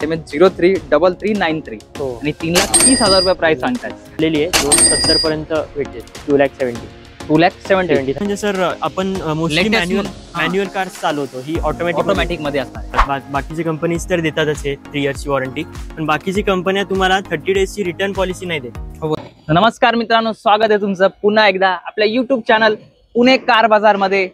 MS033393 आणि 3,30,000 रुपये price सांगतात. आहे 270 पर्यंत भेटेल. 2,70,000 म्हणजे सर आपण मोस्टली मॅन्युअल कार्स चालवतो, ही ऑटोमॅटिक मध्ये असणार. बाकीची कंपनीज तर देतातच 3 इयर्सची वॉरंटी, पण बाकीची कंपन्या तुम्हाला 30 डेजची रिटर्न पॉलिसी नाही देत. नमस्कार मित्रांनो, स्वागत आहे तुमचं पुन्हा एकदा आपल्या YouTube चॅनल पुणे कार बाजार मध्ये.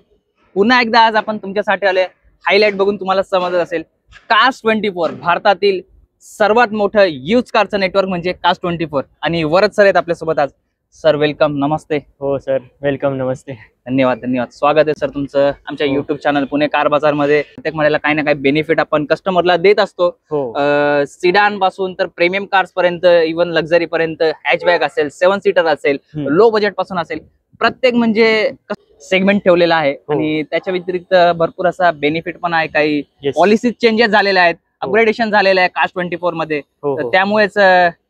पुन्हा एकदा आज आपण तुमच्यासाठी आले. हायलाइट बघून तुम्हाला समजत असेल, Cars24 भारतातील सर्वात मोठं यूज कारचं नेटवर्क म्हणजे Cars24. आणि वरद सर आहेत आपल्यासोबत आज. सर वेलकम, नमस्ते. हो सर, वेलकम, नमस्ते. धन्यवाद. स्वागत आहे सर तुमचं आमच्या YouTube चॅनल पुणे कार बाजार मध्ये. प्रत्येक महिन्याला काही ना काही बेनिफिट आपण कस्टमरला देत असतो. सिडान पासून तर प्रीमियम कार्स पर्यंत, इव्हन लक्झरी पर्यंत, हॅचबॅक असेल, 7 सीटर असेल, लो बजेट पासून असेल, प्रत्येक म्हणजे सेगमेंट ठेवलेला आहे. आणि त्याच्या व्यतिरिक्त भरपूर असा बेनिफिट पण आहे. काही पॉलिसी चेंजेस झालेल्या आहेत, अपग्रेडेशन झालेलं आहे Cars24 मध्ये. त्यामुळेच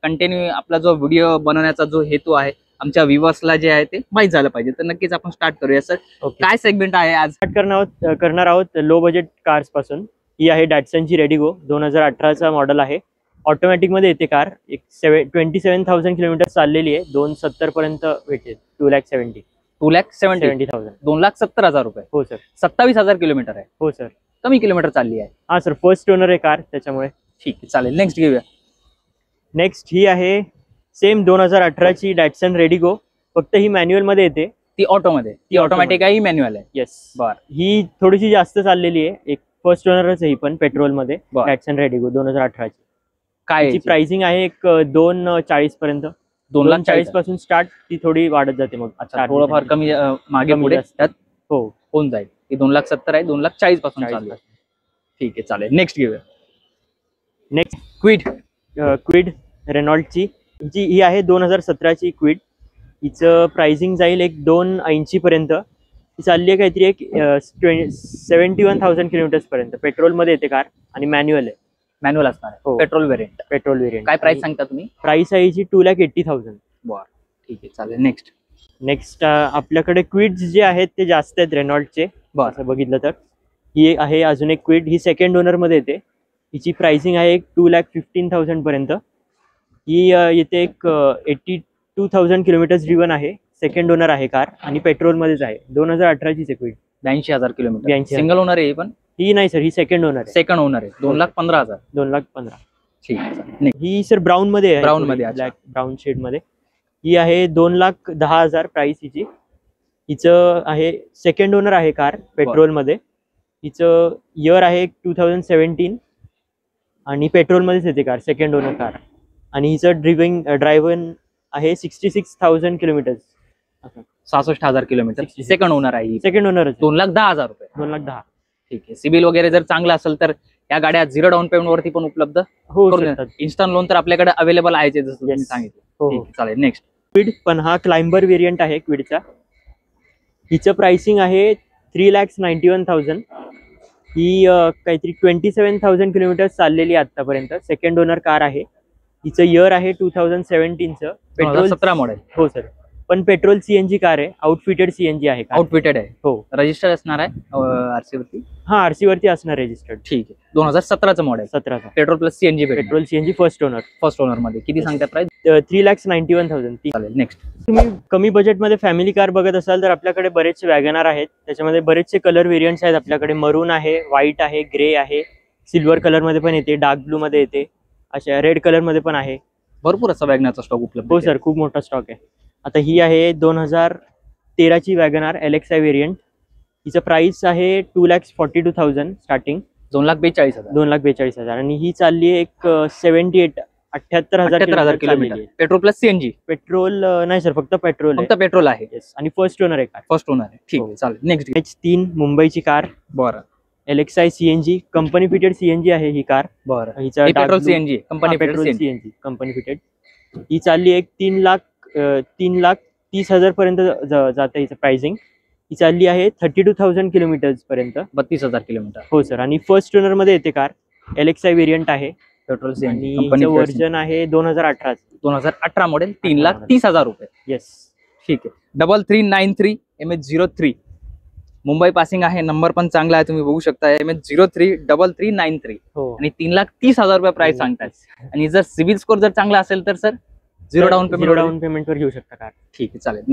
कंटिन्यू आपला जो व्हिडिओ बनवण्याचा जो हेतू आहे, आमच्या व्ह्यूअर्सला जे आहे ते माहित झालं पाहिजे. तर नक्कीच आपण स्टार्ट करूया. सर काय सेगमेंट आहे आज? स्टार्ट करणार आहोत लो बजेट कार्स पासून. ही आहे डॅटसनची रेडिगो, 2018चा मॉडेल आहे. ऑटोमॅटिक मध्ये येते कार. 27,000 किलोमीटर चाललेली आहे. 270 पर्यंत भेटेल. 2,70,000 2,70,000 रुपये. हो सर. 27,000 किलोमीटर आहे. हो सर. कमी किलोमीटर चालली आहे. हा सर, फर्स्ट ओनर आहे कार, त्याच्यामुळे. ठीक आहे, चालेल. नेक्स्ट घेऊया. नेक्स्ट ही आहे सेम 2018ची डॅटसन रेडिगो, फक्त ही मॅन्युअल मध्ये येते. ती ऑटो मध्ये, ती ऑटोमॅटिक आहे, ही मॅन्युअल आहे. येस. बर. ही थोडीशी जास्त चाललेली आहे. एक फर्स्ट ओनरच आहे ही पण, पेट्रोल मध्ये. डॅटसन रेडिगो 2018ची. काय प्राइसिंग आहे एक 2,40,000 पर्यंत. 2,40,000 पासून स्टार्ट, ती थोडी वाढत जाते मग. अच्छा, थोडंफार कमी मागे पुढे हो होऊन जाईल. ती 2,70,000 आहे, 2,40,000 पासून चालू आहे. ठीक आहे, चालेल. नेक्स्ट घेऊया. Next Kwid रेनॉल्टची. ही आहे 2017ची क्विड. हिचं प्राइसिंग जाईल एक 2,80,000 पर्यंत. ही चालली आहे काहीतरी एक 71,000 किलोमीटर्स पर्यंत. पेट्रोल मध्ये येते कार आणि मॅन्युअल आहे. मॅन्युअल असणार आहे. Petrol variant. काय प्राइस सांगता तुम्ही? प्राइस आहे हिची 2,80,000. बर, ठीक आहे, चालेल. नेक्स्ट आपल्याकडे क्विड्स जे आहेत ते जास्त आहेत रेनॉल्टचे. असं बघितलं तर ही आहे अजून एक क्विड. ही सेकंड ओनर मध्ये येते. हिची प्राइसिंग आहे एक 2,15,000 पर्यंत. ही येते एक 82,000 किलोमीटर्स ड्रिव्हन आहे. सेकंड ओनर आहे कार आणि पेट्रोल मध्येच आहे. 2018ची आहे क्विड. 82,000 किलोमीटर. सिंगल ओनर आहे पण? ही नाही सर, ही सेकंड ओनर आहे. 2,15,000. 2,15,000. ठीक आहे. ही सर ब्राऊन मध्ये आहे. ब्लॅक ब्राऊन शेड मध्ये. ही आहे 2,10,000 प्राइस हिची. हिचं आहे सेकंड ओनर आहे कार, पेट्रोल मध्ये. हिचं इयर आहे 2017 आणि पेट्रोल मध्येच येते कार, सेकंड ओनर कार. आणि हिचं ड्रायव्हन आहे 66,000 किलोमीटर. 66,000 किलोमीटर. सेकंड ओनर आहे. Second owner. 2,10,000 रुपये. 2,10,000. ठीक आहे. सिबिल वगैरे जर चांगला असेल तर या गाड्या 0 डाऊन पेमेंट वरती पण उपलब्ध होऊ. इन्स्टंट लोन तर आपल्याकडे अवेलेबल आहे, जसं तुम्ही सांगितलं. चालेल. नेक्स्ट क्विड, पण हा क्लाइंबर व्हेरियंट आहे क्विडचा. हिचं प्राइसिंग आहे 3,91,000. ही काहीतरी 27,000 किलोमीटर चाललेली आहे आतापर्यंत. सेकंड ओनर कार आहे. हिचं इयर आहे 2017चं. Petrol 17 model. हो सर, पण पेट्रोल CNG कार आहे. आउटफिटेड CNG आहे. आउटफिटेड आहे. हो. रजिस्टर्ड असणार आहे आरसी वरती? हा, आरसी वरती असणार रजिस्टर्ड. ठीक आहे. 2017चं मॉडेल. 17चा. Petrol plus CNG. Petrol CNG first owner मध्ये. किती सांगता प्राइस? 3,91,000. चालेल. नेक्स्ट, तुम्ही कमी बजेटमध्ये फॅमिली कार बघत असाल तर आपल्याकडे बरेचसे वॅगनार आहेत. त्याच्यामध्ये बरेचसे कलर व्हेरियंट्स आहेत आपल्याकडे. मरून आहे, व्हाईट आहे, ग्रे आहे, सिल्वर कलर मध्ये पण येते, डार्क ब्लू मध्ये येते, अशा रेड कलर मध्ये पण आहे. भरपूर असा वॅगनारचा स्टॉक उपलब्ध. हो सर, खूप मोठा स्टॉक आहे. आता ही आहे 2013ची वॅगनार LXI व्हेरियंट. हिचं प्राइस आहे 2,42,000 स्टार्टिंग. 2,42,000. 2,42,000. आणि ही चालली आहे एक 78,000 kilometre. Petrol plus CNG? Petrol नाही सर, फक्त पेट्रोल आहे. आणि फर्स्ट ओनर आहे कार. फर्स्ट ओनर आहे. ठीक आहे, चालेल. नेक्स्ट H3 मुंबईची कार. बरं. LXI CNG company fitted CNG आहे ही कार. बरं. हिचा petrol CNG company CNG company fitted. ही चालली एक 3,30,000 पर्यंत जाते हिचं प्राइसिंग. ही चालली आहे 32,000 किलोमीटर पर्यंत. 32,000 किलोमीटर. हो सर. आणि फर्स्ट ओनर मध्ये येते कार. LXI व्हेरियंट आहे. पेट्रोल CNG कंपनी व्हर्जन आहे 2018 मॉडेल. 3,30,000 रुपये. येस. ठीक आहे. 3393 MS03. मुंबई पासिंग आहे, नंबर पण चांगला आहे, तुम्ही बघू शकता MH033393 आणि 3,30,000 रुपये प्राइस सांगतात. आणि जर सिव्हिल स्कोर जर चांगला असेल तर सर झिरो डाऊन पेमेंटवर घेऊ शकता कार. ठीक आहे, चालेल.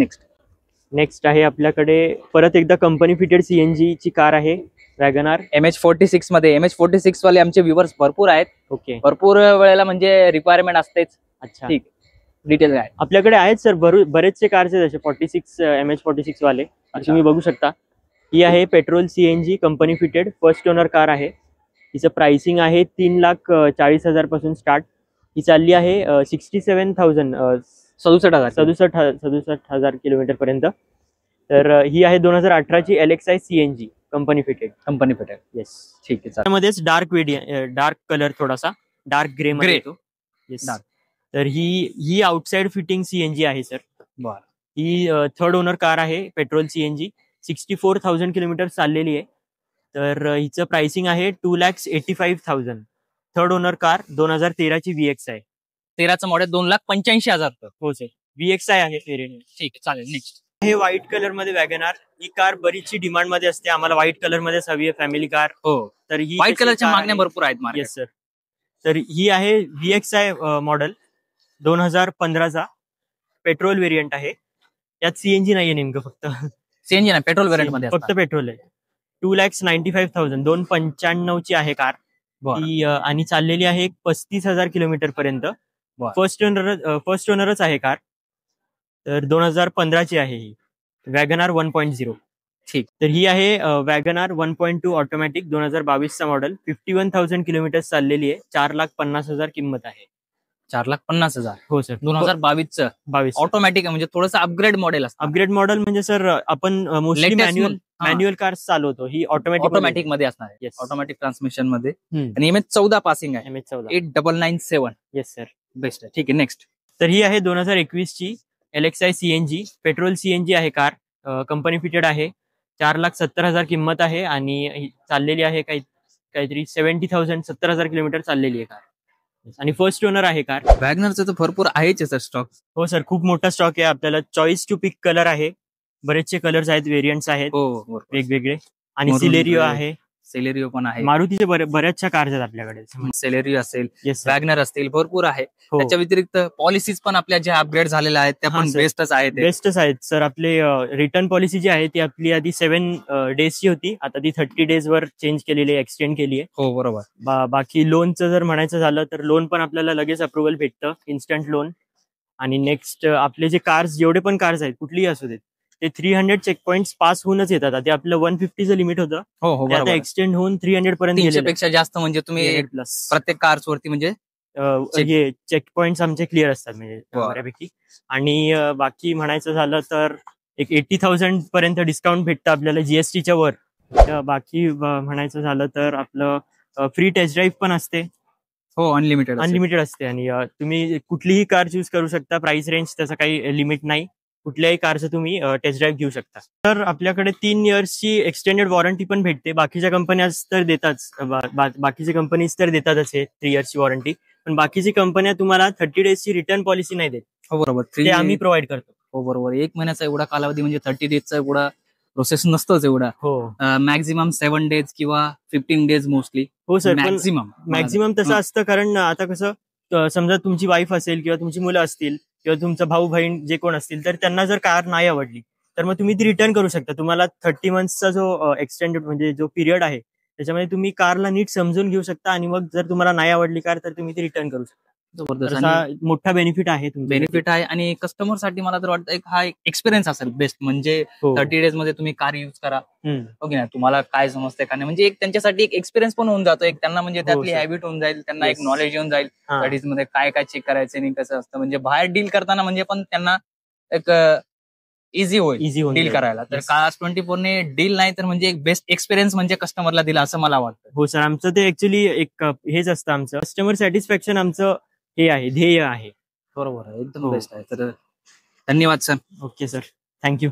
नेक्स्ट आहे आपल्याकडे परत एकदा कंपनी फिटेड सीएनजी ची कार आहे, वॅगनार MH46 मध्ये. MH46 वाले आमचे व्ह्युअर्स भरपूर आहेत. ओके, भरपूर वेळेला म्हणजे रिक्वायरमेंट असतेच. अच्छा, ठीक, डिटेल काय आपल्याकडे आहेत सर बरेचसे कार्स आहेत जसे 46 MH46 वाले. तुम्ही बघू शकता. ही आहे petrol CNG company fitted first owner car आहे. हिचं प्राइसिंग आहे 3,40,000 पासून स्टार्ट. ही चालली आहे 67,000 67,000 किलोमीटर पर्यंत. तर ही आहे 2018 ची LXI CNG company fitted. Yes, ठीक आहे. त्यामध्येच डार्क कलर, थोडासा डार्क ग्रे मध्ये येतो. येस, तर ही आउटसाइड फिटिंग सीएनजी आहे सर. बरं, ही थर्ड ओनर कार आहे पेट्रोल सीएनजी. 64,000 किलोमीटर चाललेली आहे. तर हिचं प्राइसिंग आहे 2,85,000. थर्ड ओनर कार 2013 ची VXI. 13चं मॉडेल 2,85,000. हो सर, VXI आहे. ठीक, चालेल. नेक्स्ट हे व्हाईट कलर मध्ये वॅगनार. ही कार बरीचशी डिमांड मध्ये असते, आम्हाला व्हाईट कलर मध्येच हवी आहे फॅमिली कार. हो, तर ही व्हाईट कलरच्या मागण्या भरपूर आहेत. Yes sir. तर ही आहे VXI मॉडेल 2015चा पेट्रोल व्हेरियंट आहे. यात सीएनजी नाहीये नेमकं, फक्त सीएनजी नाही, पेट्रोल व्हेरियंट मध्ये फक्त पेट्रोल आहे. 2,95,000 2,95 ची आहे कार ती. आणि चाललेली आहे 35,000 किलोमीटर पर्यंत. फर्स्ट ओनरच आहे कार. तर 2015 ची आहे ही वॅगनार 1.0. ठीक, तर ही आहे वॅगनार 1.2 ऑटोमॅटिक 2022चा मॉडेल. 51,000 किलोमीटर चाललेली आहे. 4,50,000 किंमत आहे. 4,50,000. हो सर, 2022 ऑटोमॅटिक म्हणजे थोडंसं अपग्रेड मॉडेल असतं. अपग्रेड मॉडेल म्हणजे सर आपण मोस्टली मॅन्युअल कार्स चालवतो. ही ऑटोमॅटिक मध्ये असणार आहे, ऑटोमॅटिक ट्रान्समिशन मध्ये. आणि MH14 पासिंग आहे, MH14 8997. येस सर, बेस्ट आहे. ठीक आहे, नेक्स्ट. तर ही आहे 2021 ची LXI सीएनजी पेट्रोल सीएनजी आहे कार. कंपनी फिटेड आहे. 4,70,000 किंमत आहे आणि चाललेली आहे काहीतरी 70,000 70,000 किलोमीटर चाललेली आहे कार. आणि फर्स्ट ओनर आहे कार. वॅगनरचं तर भरपूर आहेच सर स्टॉक. हो सर, खूप मोठा स्टॉक आहे. आपल्याला चॉईस टू पिक कलर आहे. बरेचसे कलर्स आहेत, व्हेरियंट्स आहेत वेगवेगळे. आणि सिलेरिओ आहे, सेलेरिओ पण आहे. मारुतीचे बऱ्याचशा कार्स आहेत आपल्याकडे. सेलेरिओ असेल, वॅगनर असतील, भरपूर आहे. त्याच्या व्यतिरिक्त पॉलिसीज पण आपल्या ज्या अपग्रेड झालेल्या आहेत त्या पण बेस्टच आहेत सर. आपले रिटर्न पॉलिसी जी आहे ती आपली आधी 7 डेजची होती, आता ती 30 डेज वर चेंज केलेली आहे, एक्सटेंड केली आहे. हो, बरोबर. बाकी लोनचं जर म्हणायचं झालं तर लोन पण आपल्याला लगेच अप्रुव्हल भेटतं, इन्स्टंट लोन. आणि नेक्स्ट आपले जे कार्स, जेवढे पण कार्स आहेत कुठलीही असू देत, ते 300 चेक पॉइंट पास होऊनच येतात. ते आपलं 150चं लिमिट होतं, आता एक्सटेंड होऊन 300 पर्यंत गेले. पेक्षा जास्त म्हणजे तुम्ही प्रत्येक कार्स वरती म्हणजे चेक पॉइंट्स आमचे क्लिअर असतात म्हणजे बऱ्यापैकी. आणि बाकी म्हणायचं झालं तर एक 80,000 पर्यंत डिस्काउंट भेटतं आपल्याला जीएसटीच्या वर. बाकी म्हणायचं झालं तर आपलं फ्री टेस्ट ड्राईव्ह पण असते. हो, अनलिमिटेड असते. आणि तुम्ही कुठलीही कार चूज करू शकता. प्राइस रेंज त्याचा काही लिमिट नाही, कुठल्याही कारचं तुम्ही टेस्ट ड्राईव्ह घेऊ शकता. तर आपल्याकडे 3 इयर्सची एक्सटेंडेड वॉरंटी पण भेटते. बाकीच्या कंपन्या तर देताच, बाकीच्या कंपनीज तर देतातच हे 3 इयर्सची वॉरंटी. पण बाकीची कंपन्या तुम्हाला 30 डेजची रिटर्न पॉलिसी नाही देत. हो, बरोबर. ते आम्ही प्रोव्हाइड करतो. हो, बरोबर. 1 महिन्याचा एवढा कालावधी म्हणजे 30 डेजचा एवढा प्रोसेस नसतोच एवढा. हो, मॅक्झिमम 7 डेज किंवा 15 डेज मोस्टली. हो सर, मॅक्झिमम तसं असतं. कारण आता कसं, समजा तुमची वाईफ असेल किंवा तुमची मुलं असतील किंवा तुमचा भाऊ बहीण जे कोण असतील, तर त्यांना जर कार नाही आवडली तर मग तुम्ही ती रिटर्न करू शकता. तुम्हाला 30 मंथ्सचा जो एक्सटेंडेड म्हणजे जो पिरियड आहे त्याच्यामध्ये तुम्ही कारला नीट समजून घेऊ शकता. आणि मग जर तुम्हाला नाही आवडली कार तर तुम्ही ती रिटर्न करू शकता. मोठा बेनिफिट आहे. आणि कस्टमर साठी मला तर वाटतं हा एक्सपिरियन्स असेल बेस्ट. म्हणजे 30 डेज मध्ये तुम्ही कार युज करा, ओके ना, तुम्हाला काय समजतंय का नाही, म्हणजे एक त्यांच्यासाठी एक एक्सपिरियन्स पण होऊन जातो. एक त्यांना म्हणजे त्यातली हॅबिट होऊन जाईल, त्यांना एक नॉलेज येऊन जाईल 30 मध्ये काय काय चेक करायचं आणि कसं असतं. म्हणजे बाहेर डील करताना म्हणजे पण त्यांना एक इझी होईल डील करायला. तर कार्स 24 ने डील नाही तर म्हणजे एक बेस्ट एक्सपिरियन्स म्हणजे कस्टमरला दिला असं मला वाटतं. हो सर, आमचं ते ऍक्च्युली एक हेच असतं, आमचं कस्टमर सॅटिस्फॅक्शन आमचं हे आहे, ध्येय आहे. बरोबर, एकदम बेस्ट आहे. तर धन्यवाद सर. Okay sir, thank you.